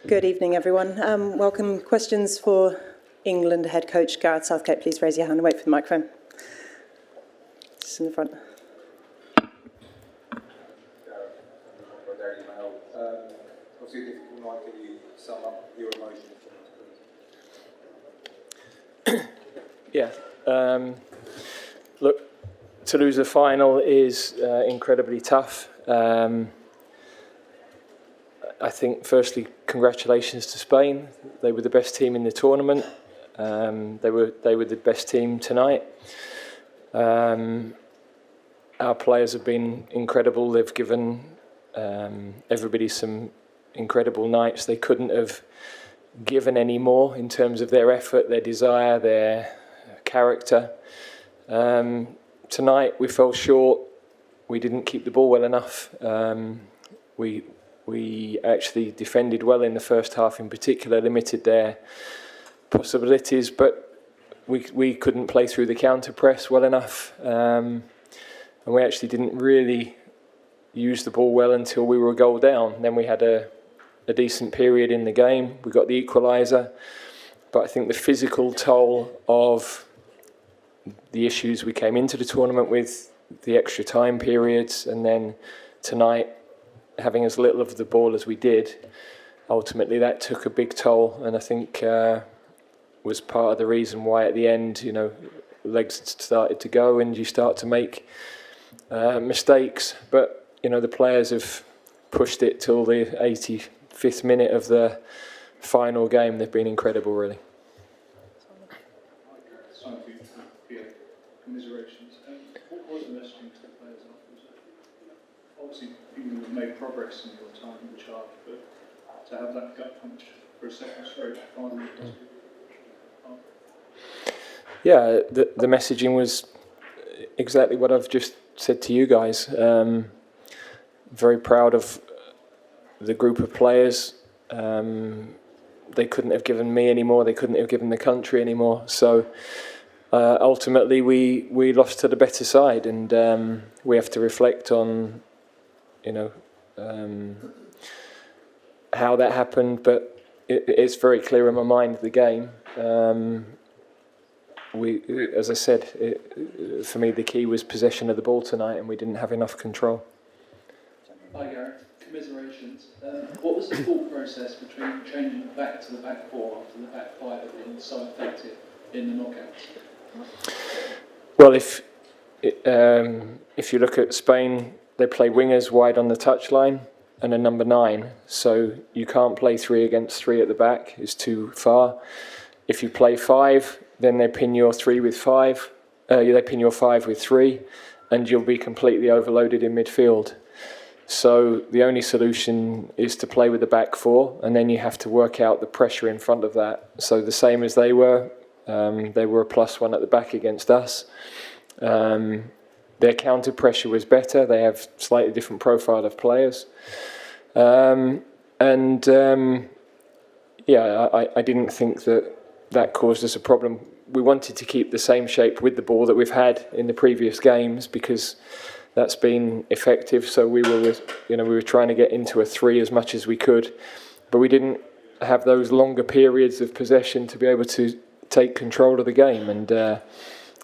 Good evening, everyone. Welcome. Questions for England head coach Gareth Southgate. Please raise your hand and wait for the microphone. Just in the front. Obviously, a difficult night. Can you sum up your emotions? Yeah. Look, to lose a final is incredibly tough. I think, firstly, congratulations to Spain. They were the best team in the tournament. They were the best team tonight. Our players have been incredible. They've given everybody some incredible nights. They couldn't have given any more in terms of their effort, their desire, their character. Tonight we fell short. We didn't keep the ball well enough. We actually defended well in the first half, in particular, limited their possibilities, but we couldn't play through the counter press well enough, and we actually didn't really use the ball well until we were a goal down. Then we had a decent period in the game. We got the equaliser, but I think the physical toll of the issues we came into the tournament with, the extra time periods, and then tonight having as little of the ball as we did, ultimately that took a big toll, and I think was part of the reason why at the end, legs started to go and you start to make mistakes. But the players have pushed it till the 85th minute of the final game. They've been incredible, really. Commiserations. What was the messaging to the players afterwards? Obviously, you have made progress in your time in charge, but to have that gut punch for a second straight final. Yeah, the messaging was exactly what I've just said to you guys. Very proud of the group of players. They couldn't have given me any more. They couldn't have given the country any more. So ultimately, we lost to the better side, and we have to reflect on, how that happened. But it's very clear in my mind the game. As I said, for me the key was possession of the ball tonight, and we didn't have enough control. Hi Gareth, commiserations. What was the thought process between changing back to the back four after the back five had been so effective in the knockouts? Well, if you look at Spain, they play wingers wide on the touchline and a number 9, so you can't play 3 against 3 at the back. It's too far. If you play 5, then they pin your 3 with 5. They pin your 5 with 3, and you'll be completely overloaded in midfield. So the only solution is to play with the back 4, and then you have to work out the pressure in front of that. So the same as they were a +1 at the back against us. Their counter pressure was better. They have slightly different profile of players. I didn't think that caused us a problem. We wanted to keep the same shape with the ball that we've had in the previous games, because that's been effective. So we were trying to get into a 3 as much as we could, but we didn't have those longer periods of possession to be able to take control of the game. And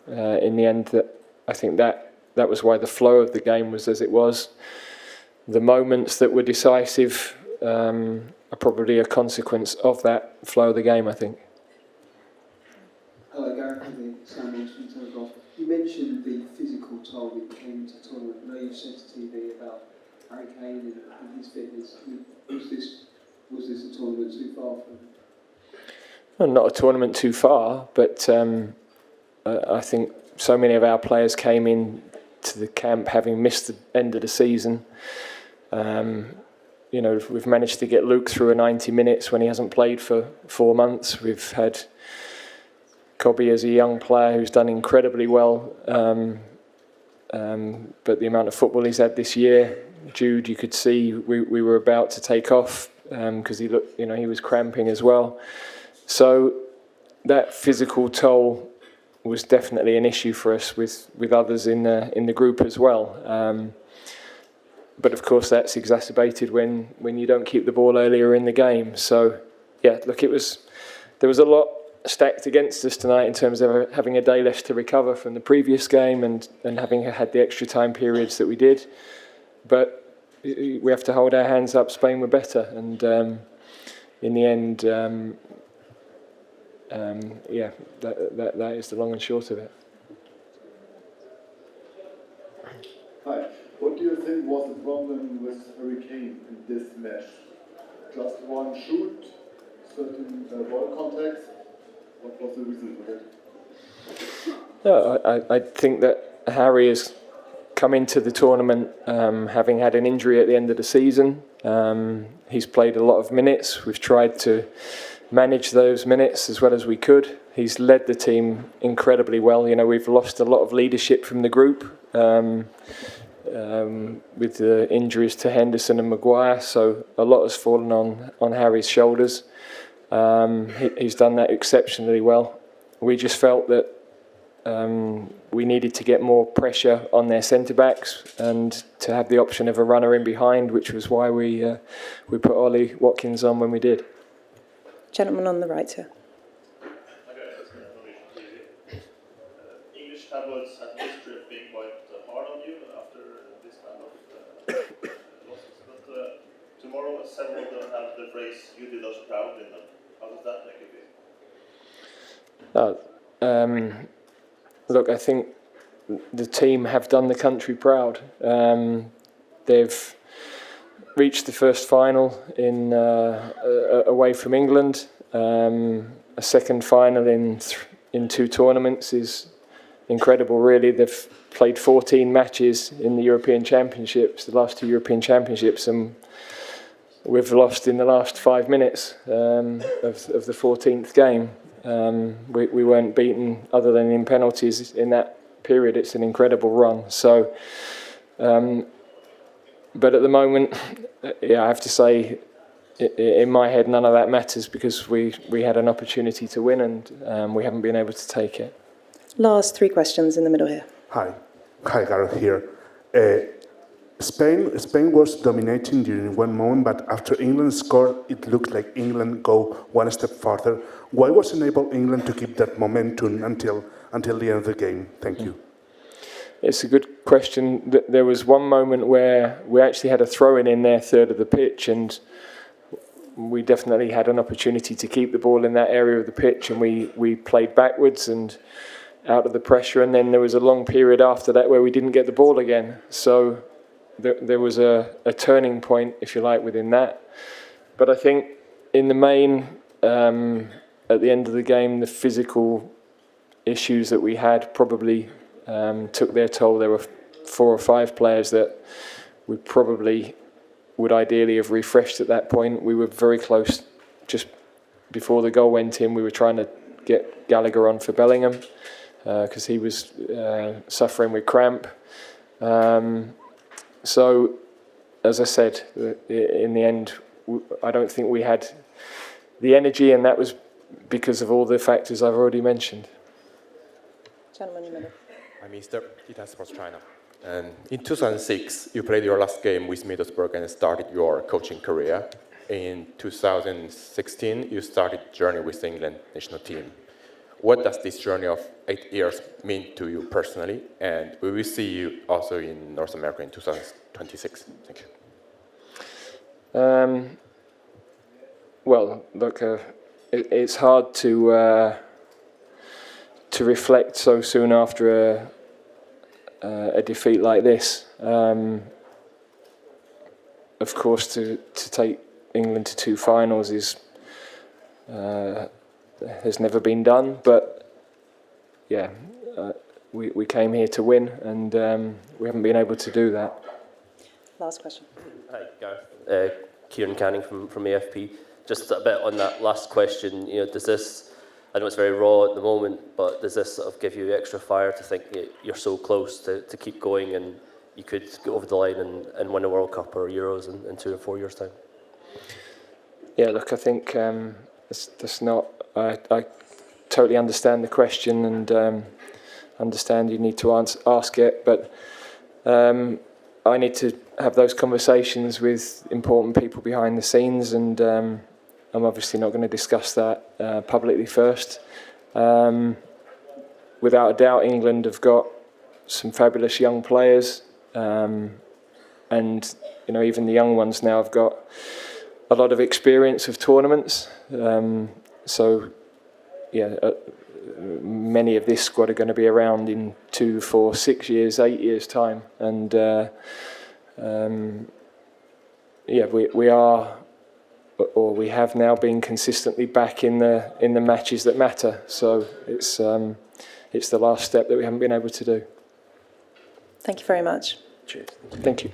in the end, I think that was why the flow of the game was as it was. The moments that were decisive are probably a consequence of that flow of the game, I think. Hello, Gareth. Sam Walsh from Telegraph. You mentioned the physical toll it came to the tournament. I know you've said to TV about Harry Kane and his fitness. Was this a tournament too far for him? Well, not a tournament too far, but I think so many of our players came in to the camp having missed the end of the season. We've managed to get Luke through a 90 minutes when he hasn't played for 4 months. We've had Kobe as a young player who's done incredibly well, but the amount of football he's had this year, Jude, you could see we were about to take off because he looked, he was cramping as well. So that physical toll was definitely an issue for us with others in the group as well. but of course that's exacerbated when you don't keep the ball earlier in the game. So yeah, look, there was a lot stacked against us tonight in terms of having a day less to recover from the previous game and having had the extra time periods that we did. But we have to hold our hands up. Spain were better, and in the end, that is the long and short of it. Hi. What do you think was the problem with Harry Kane in this match? Just one shoot, certain ball contacts. What was the reason for that? No, I think that Harry has come into the tournament having had an injury at the end of the season. He's played a lot of minutes. We've tried to manage those minutes as well as we could. He's led the team incredibly well. You know, we've lost a lot of leadership from the group with the injuries to Henderson and Maguire, so a lot has fallen on Harry's shoulders. He's done that exceptionally well. We just felt that we needed to get more pressure on their centre-backs and to have the option of a runner in behind, which was why we put Ollie Watkins on when we did. Gentleman on the right here. English tabloids have a history of being quite hard on you after this kind of losses. But tomorrow, several of them have the phrase "you did us proud" in them. How does that make you feel? Look, I think the team have done the country proud. They've reached the first final in away from England. A second final in two tournaments is incredible, really. They've played 14 matches in the European Championships, the last two European Championships, and we've lost in the last 5 minutes of the 14th game. We weren't beaten other than in penalties in that period. It's an incredible run. So, but at the moment, yeah, I have to say, in my head, none of that matters because we had an opportunity to win and we haven't been able to take it. Last 3 questions in the middle here. Hi, Gareth here. Spain was dominating during one moment, but after England scored, it looked like England go one step further. Why wasn't able England to keep that momentum until the end of the game? Thank you. It's a good question. There was one moment where we actually had a throw-in in their third of the pitch, and we definitely had an opportunity to keep the ball in that area of the pitch, and we played backwards and out of the pressure, and then there was a long period after that where we didn't get the ball again. So there was a turning point, if you like, within that. But I think in the main, at the end of the game, the physical issues that we had probably took their toll. There were 4 or 5 players that we probably would ideally have refreshed at that point. We were very close just before the goal went in. We were trying to get Gallagher on for Bellingham because he was suffering with cramp. So, as I said, in the end, I don't think we had the energy, and that was because of all the factors I've already mentioned. Gentleman in the middle. I'm Mr. Titan Sports China. In 2006, you played your last game with Middlesbrough and started your coaching career. In 2016, you started journey with the England national team. What does this journey of 8 years mean to you personally? And we will see you also in North America in 2026. Thank you. Well, look, it's hard to reflect so soon after a defeat like this. Of course, to take England to 2 finals has never been done, but yeah, we came here to win, and we haven't been able to do that. Last question. Hi, Gareth. Kieran Canning from AFP. Just a bit on that last question. You know, does this? I know it's very raw at the moment, but does this sort of give you extra fire to think you're so close to keep going and you could go over the line and win a World Cup or Euros in 2 or 4 years' time? Yeah, look, I think that's not. I totally understand the question and understand you need to ask it, but I need to have those conversations with important people behind the scenes, and I'm obviously not going to discuss that publicly first. Without a doubt, England have got some fabulous young players, and even the young ones now have got a lot of experience of tournaments. Many of this squad are going to be around in 2, 4, 6 years, 8 years' time, and we have now been consistently back in the matches that matter. So it's the last step that we haven't been able to do. Thank you very much. Cheers. Thank you.